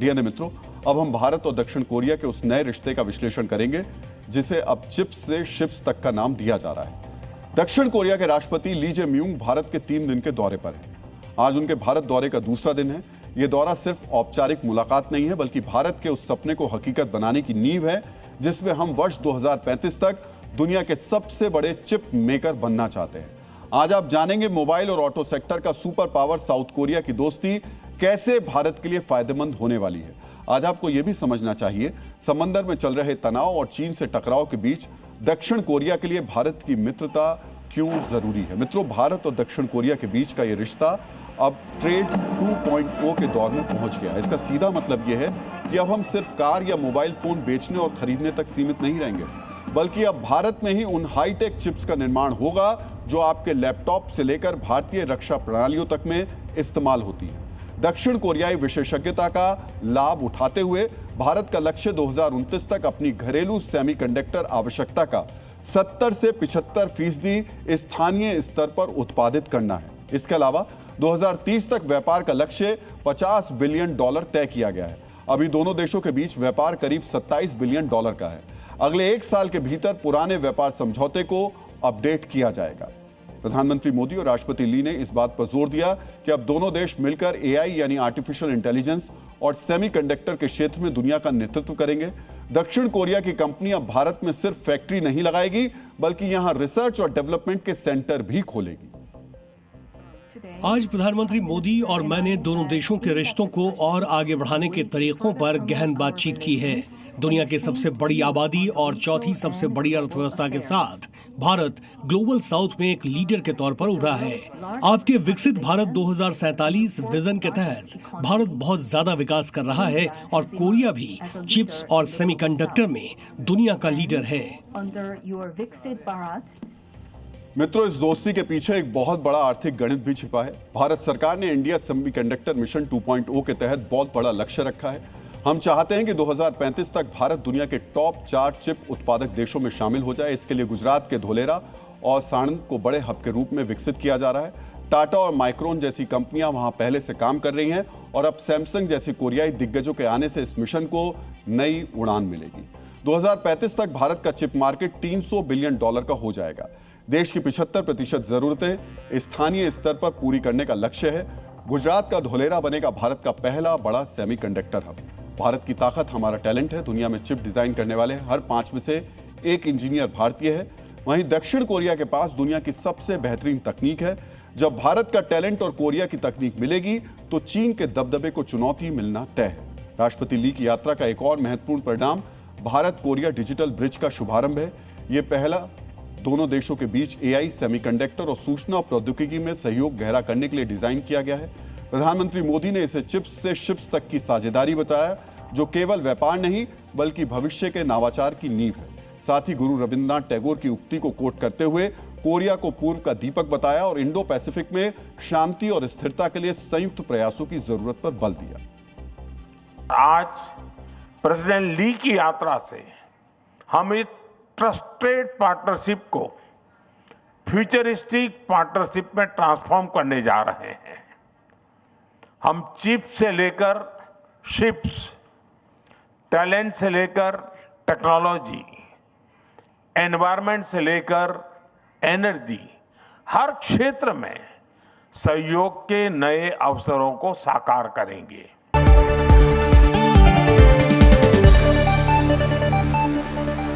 DNA मित्रों, अब हम भारत और दक्षिण कोरिया के उस नए रिश्ते का विश्लेषण करेंगे जिसे अब चिप्स से शिप्स तक का नाम दिया जा रहा है। दक्षिण कोरिया के राष्ट्रपति ली जे म्यूंग भारत के 3 दिन के दौरे पर हैं। आज उनके भारत दौरे का दूसरा दिन है। यह दौरा सिर्फ औपचारिक मुलाकात नहीं है, बल्कि भारत के उस सपने को हकीकत बनाने की नींव है जिसमें हम वर्ष 2035 तक दुनिया के सबसे बड़े चिप मेकर बनना चाहते हैं। आज आप जानेंगे मोबाइल और ऑटो सेक्टर का सुपर पावर साउथ कोरिया की दोस्ती कैसे भारत के लिए फायदेमंद होने वाली है। आज आपको यह भी समझना चाहिए समंदर में चल रहे तनाव और चीन से टकराव के बीच दक्षिण कोरिया के लिए भारत की मित्रता क्यों जरूरी है। मित्रों, भारत और दक्षिण कोरिया के बीच का यह रिश्ता अब ट्रेड 2.0 के दौर में पहुंच गया है। इसका सीधा मतलब यह है कि अब हम सिर्फ कार या मोबाइल फोन बेचने और खरीदने तक सीमित नहीं रहेंगे, बल्कि अब भारत में ही उन हाईटेक चिप्स का निर्माण होगा जो आपके लैपटॉप से लेकर भारतीय रक्षा प्रणालियों तक में इस्तेमाल होती है। दक्षिण कोरियाई विशेषज्ञता का लाभ उठाते हुए भारत का लक्ष्य 2029 तक अपनी घरेलू सेमीकंडक्टर आवश्यकता का 70 से 75% स्थानीय स्तर पर उत्पादित करना है। इसके अलावा 2030 तक व्यापार का लक्ष्य $50 बिलियन तय किया गया है। अभी दोनों देशों के बीच व्यापार करीब $27 बिलियन का है। अगले 1 साल के भीतर पुराने व्यापार समझौते को अपडेट किया जाएगा। प्रधानमंत्री मोदी और राष्ट्रपति ली ने इस बात पर जोर दिया कि अब दोनों देश मिलकर एआई यानी आर्टिफिशियल इंटेलिजेंस और सेमीकंडक्टर के क्षेत्र में दुनिया का नेतृत्व करेंगे। दक्षिण कोरिया की कंपनी अब भारत में सिर्फ फैक्ट्री नहीं लगाएगी, बल्कि यहां रिसर्च और डेवलपमेंट के सेंटर भी खोलेगी। आज प्रधानमंत्री मोदी और मैंने दोनों देशों के रिश्तों को और आगे बढ़ाने के तरीकों पर गहन बातचीत की है। दुनिया के सबसे बड़ी आबादी और चौथी सबसे बड़ी अर्थव्यवस्था के साथ भारत ग्लोबल साउथ में एक लीडर के तौर पर उभरा है। आपके विकसित भारत 2047 विजन के तहत भारत बहुत ज्यादा विकास कर रहा है और कोरिया भी चिप्स और सेमीकंडक्टर में दुनिया का लीडर है। मित्रों, इस दोस्ती के पीछे एक बहुत बड़ा आर्थिक गणित भी छिपा है। भारत सरकार ने इंडिया सेमीकंडक्टर मिशन 2.0 के तहत बहुत बड़ा लक्ष्य रखा है। हम चाहते हैं कि 2035 तक भारत दुनिया के टॉप 4 चिप उत्पादक देशों में शामिल हो जाए। इसके लिए गुजरात के धोलेरा और साणंद को बड़े हब के रूप में विकसित किया जा रहा है। टाटा और माइक्रोन जैसी कंपनियां वहां पहले से काम कर रही हैं और अब सैमसंग जैसी कोरियाई दिग्गजों के आने से इस मिशन को नई उड़ान मिलेगी। 2035 तक भारत का चिप मार्केट $300 बिलियन का हो जाएगा। देश की 75% जरूरतें स्थानीय स्तर पर पूरी करने का लक्ष्य है। गुजरात का धोलेरा बनेगा भारत का पहला बड़ा सेमीकंडक्टर हब। भारत की ताकत हमारा टैलेंट है। दुनिया में चिप डिजाइन करने वाले हर 5 में से 1 इंजीनियर भारतीय है। वहीं दक्षिण कोरिया के पास दुनिया की सबसे बेहतरीन तकनीक है। जब भारत का टैलेंट और कोरिया की तकनीक मिलेगी तो चीन के दबदबे को चुनौती मिलना तय है। राष्ट्रपति ली की यात्रा का एक और महत्वपूर्ण परिणाम भारत कोरिया डिजिटल ब्रिज का शुभारंभ है। यह पहला दोनों देशों के बीच एआई, सेमीकंडक्टर और सूचना प्रौद्योगिकी में सहयोग गहरा करने के लिए डिजाइन किया गया है। प्रधानमंत्री मोदी ने इसे चिप्स से शिप्स तक की साझेदारी बताया, जो केवल व्यापार नहीं बल्कि भविष्य के नवाचार की नींव है। साथ ही गुरु रविंद्रनाथ टैगोर की उक्ति को कोट करते हुए कोरिया को पूर्व का दीपक बताया और इंडो पैसिफिक में शांति और स्थिरता के लिए संयुक्त प्रयासों की जरूरत पर बल दिया। आज प्रेसिडेंट ली की यात्रा से हम इस ट्रस्टेड पार्टनरशिप को फ्यूचरिस्टिक पार्टनरशिप में ट्रांसफॉर्म करने जा रहे हैं। हम चिप से लेकर शिप्स, टैलेंट से लेकर टेक्नोलॉजी, एनवायरनमेंट से लेकर एनर्जी, हर क्षेत्र में सहयोग के नए अवसरों को साकार करेंगे।